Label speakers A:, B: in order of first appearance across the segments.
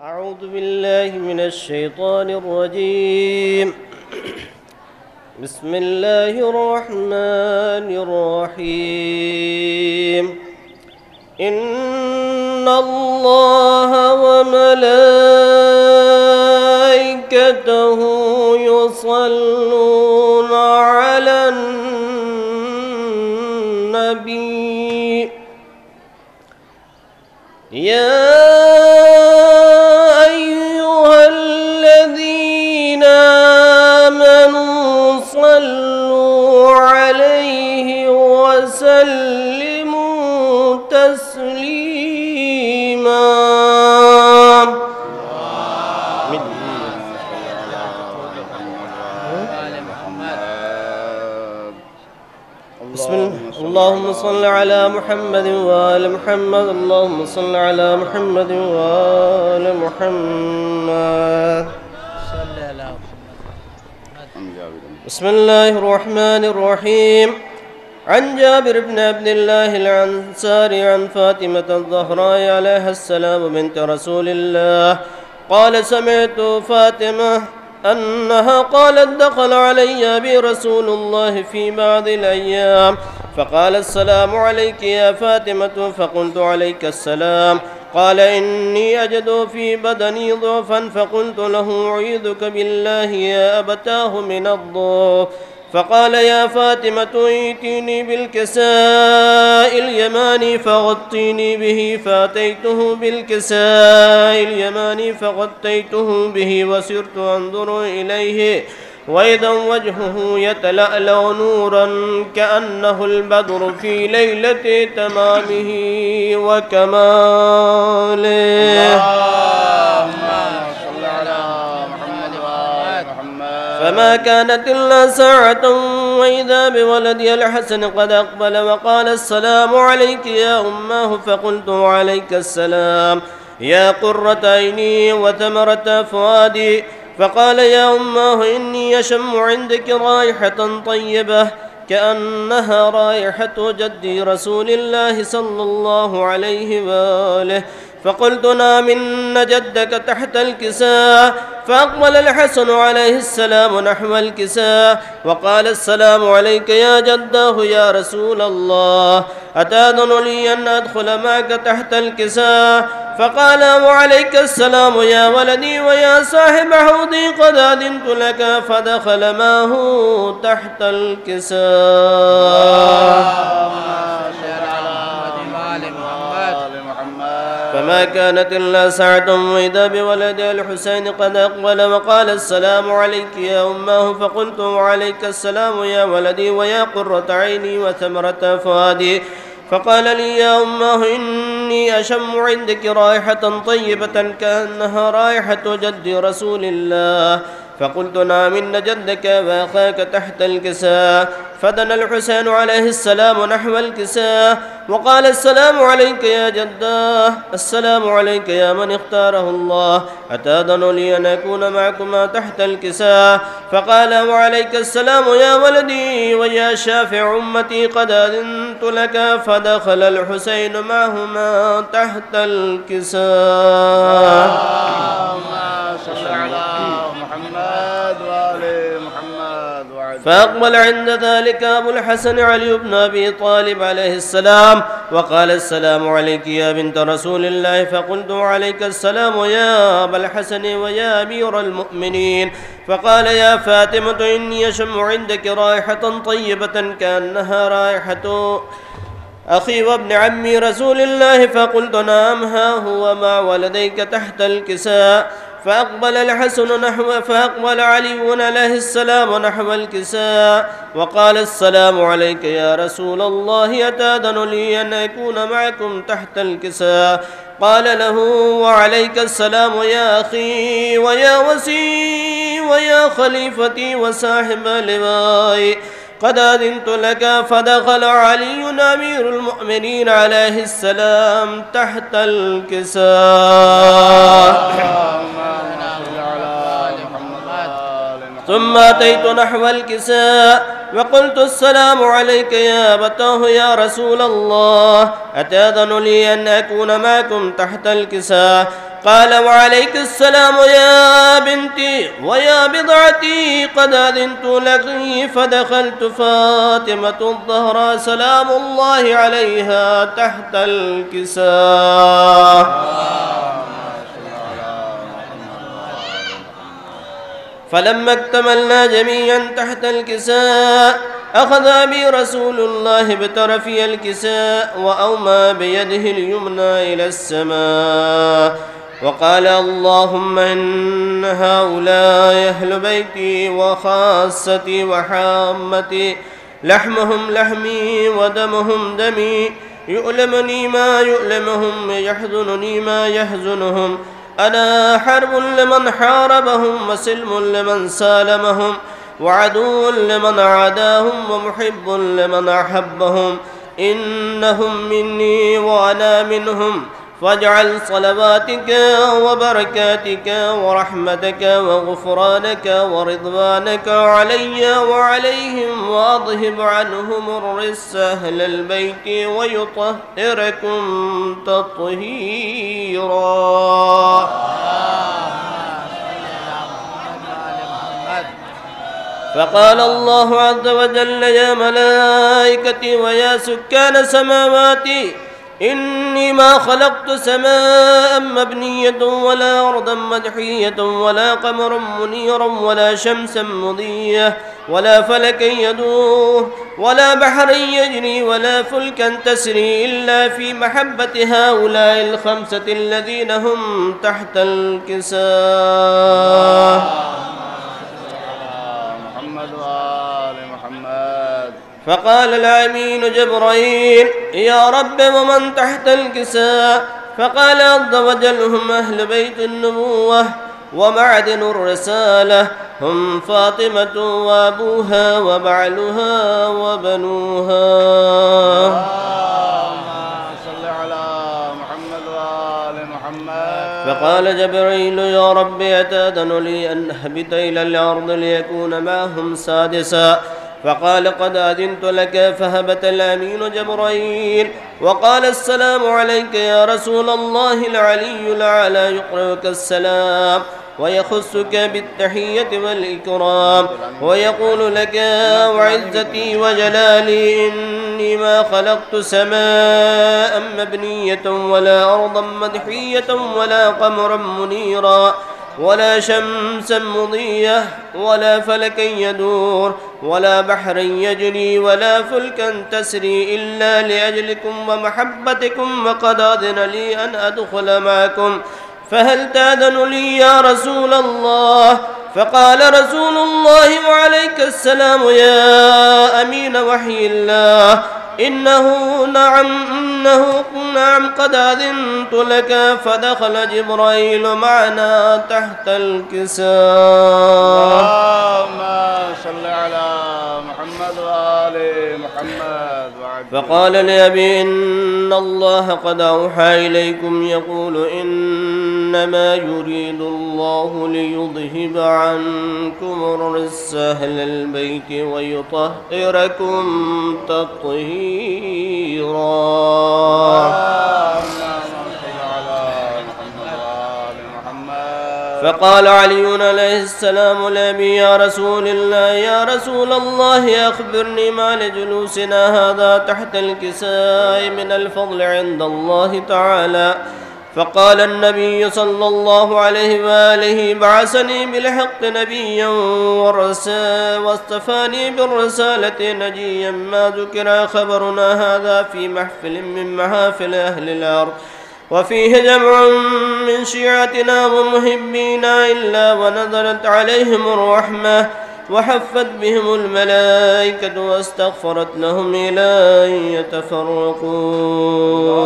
A: أعوذ بالله من الشيطان الرجيم. بسم الله الرحمن الرحيم. إن الله وملائكته يصلون على النبي يا أيها الذين آمنوا صلوا عليه وسلموا تسليما. بسم الله. اللهم صل على محمد وآل محمد. اللهم صل على محمد وآل محمد. بسم الله الرحمن الرحيم. عن جابر بن عبد الله الأنصاري عن فاطمة الزهراء عليها السلام بنت رسول الله قال: سمعت فاطمة أنها قالت: دخل علي أبي رسول الله في بعض الأيام فقال: السلام عليك يا فاطمة. فقلت: عليك السلام. قال: إني أجد في بدني ضعفا. فقلت له: أعيذك بالله يا أبتاه من الضعف. فقال: يا فاطمة ائتيني بالكساء اليماني فغطيني به. فأتيته بالكساء اليماني فغطيته به وسرت أنظر إليه وإذا وجهه يتلألأ نورا كأنه البدر في ليلة تمامه وكماله. فما كانت إلا ساعة وإذا بولدي الحسن قد أقبل وقال: السلام عليك يا أماه. فقلت: عليك السلام يا قرة عيني وثمرة فؤادي. فقال: يا أماه إني أشم عندك رائحة طيبة كأنها رائحة جدي رسول الله صلى الله عليه وآله. فقلت: نام إن جدك تحت الكساء. فأقبل الحسن عليه السلام نحو الكساء وقال: السلام عليك يا جداه يا رسول الله، أتأذن لي أن أدخل معك تحت الكساء؟ فقال: وعليك السلام يا ولدي ويا صاحب حوضي، قد أذنت لك. فدخل معه تحت الكساء. فما كانت إلا ساعة وإذا بولد الحسين قد أقبل وقال: السلام عليك يا أماه. فقلت: وعليك السلام يا ولدي ويا قرة عيني وثمرة فؤادي. فقال لي: يا أماه إني أشم عندك رائحة طيبة كأنها رائحة جد رسول الله. فقلت: نعم إن جدك وأخاك تحت الكساء. فدنا الحسين عليه السلام نحو الكساء وقال: السلام عليك يا جداه، السلام عليك يا من اختاره الله، أتأذن لي أن أكون معكما تحت الكساء؟ فقال: وعليك السلام يا ولدي ويا شافع أمتي، قد أذنت لك. فدخل الحسين معهما تحت الكساء. فأقبل عند ذلك أبو الحسن علي بن أبي طالب عليه السلام وقال: السلام عليك يا بنت رسول الله. فقلت: عليك السلام يا أبا الحسن ويا أمير المؤمنين. فقال: يا فاطمة إني أشم عندك رائحة طيبة كأنها رائحة أخي وابن عمي رسول الله. فقلت: نعم ها هو مع ولديك تحت الكساء. فأقبل علي عليه السلام نحو الكساء وقال: السلام عليك يا رسول الله، أتأذن لي أن أكون معكم تحت الكساء؟ قال له: وعليك السلام يا أخي ويا وسي ويا خليفتي وصاحب لوائي، قد أذنت لك. فدخل علي أمير المؤمنين عليه السلام تحت الكساء. ثم أتيت نحو الكساء وقلت: السلام عليك يا أبتاه يا رسول الله، أتأذن لي أن أكون معكم تحت الكساء؟ قال وعليك السلام يا بنتي ويا بضعتي قد أذنت لك. فدخلت فاطمة الزهراء سلام الله عليها تحت الكساء. فلما اكتملنا جميعا تحت الكساء أخذ أبي رسول الله بطرفي الكساء وأومى بيده اليمنى إلى السماء وقال اللهم إن هؤلاء أهل بيتي وخاصتي وحامتي لحمهم لحمي ودمهم دمي يؤلمني ما يؤلمهم يحزنني ما يحزنهم. أنا حرب لمن حاربهم وسلم لمن سالمهم وعدو لمن عاداهم ومحب لمن أحبهم. إنهم مني وأنا منهم فاجعل صلواتك وبركاتك ورحمتك وغفرانك ورضوانك علي وعليهم وأذهب عنهم الرجس أهل البيت ويطهركم تطهيرا. فقال الله عز وجل يا ملائكتي ويا سكان سماواتي إني ما خلقت سماء مبنية ولا أرضا مدحية ولا قمرا منيرا ولا شمسا مضية ولا فلكا يدور ولا بحرا يجري ولا فلكا تسري إلا في محبة هؤلاء الخمسة الذين هم تحت الكساء. فقال الأمين جبرائيل يا رب ومن تحت الكساء؟ فقال عز وجل هم أهل بيت النبوة ومعدن الرسالة هم فاطمة وأبوها وبعلها وبنوها. صل على محمد وآل محمد. فقال جبريل يا رب أتأذن لي أن أهبط إلى الأرض ليكون معهم سادسا؟ فقال قد أذنت لك. فهبت الأمين جبرائيل وقال السلام عليك يا رسول الله. العلي الأعلى يقرئك السلام ويخصك بالتحية والإكرام ويقول لك وعزتي وجلالي إني ما خلقت سماء مبنية ولا أرضا مدحية ولا قمرا منيرا ولا شمسا مضية ولا فلكا يدور ولا بحرا يجري ولا فلكا تسري إلا لأجلكم ومحبتكم وقد أذن لي أن أدخل معكم فهل تأذن لي يا رسول الله؟ فقال رسول الله وعليك السلام يا أمين وحي الله إنه نعم قد أذنت لك. فدخل جبرائيل معنا تحت الكساء. اللهم صل على محمد وآل محمد. فقال لأبي إن الله قد أوحى إليكم يقول إنما يريد الله ليذهب عنكم الرجس أهل البيت ويطهركم تطهيرا. فقال علي عليه السلام لأبي يا رسول الله أخبرني ما لجلوسنا هذا تحت الكساء من الفضل عند الله تعالى. فقال النبي صلى الله عليه وآله بعثني بالحق نبيا واصطفاني بالرسالة نجيا ما ذكر خبرنا هذا في محفل من محافل أهل الأرض وفيه جمع من شيعتنا ومحبينا إلا ونزلت عليهم الرحمة وحفت بهم الملائكة واستغفرت لهم إلى أن يتفرقوا.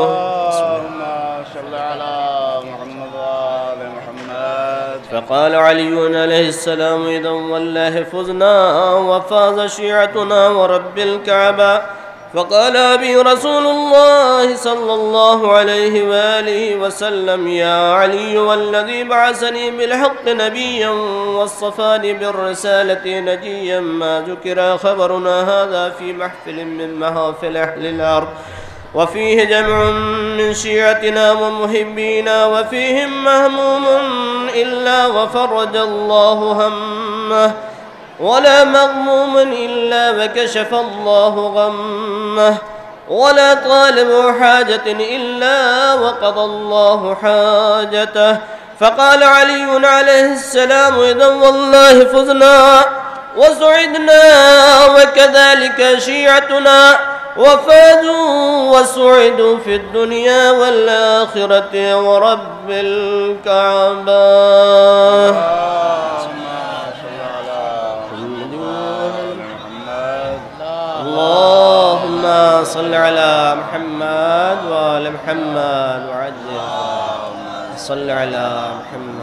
A: اللهم صل على محمد وآل محمد. فقال علي عليه السلام إذا والله فزنا وفاز شيعتنا ورب الكعبة. فقال أبي رسول الله صلى الله عليه وآله وسلم يا علي والذي بعثني بالحق نبيا واصطفاني بالرسالة نجيا ما ذكر خبرنا هذا في محفل من محافل أهل الأرض وفيه جمع من شيعتنا ومحبينا، وفيهم مهموم إلا وفرج الله همه، ولا مغموم إلا وكشف الله غمه، ولا طالب حاجة إلا وقضى الله حاجته. فقال علي عليه السلام: إذا والله فزنا وسعدنا، وكذلك شيعتنا، وفازوا وسعدوا في الدنيا والآخرة ورب الكعبة. اللهم صل على محمد وآل محمد وعجل صل على محمد.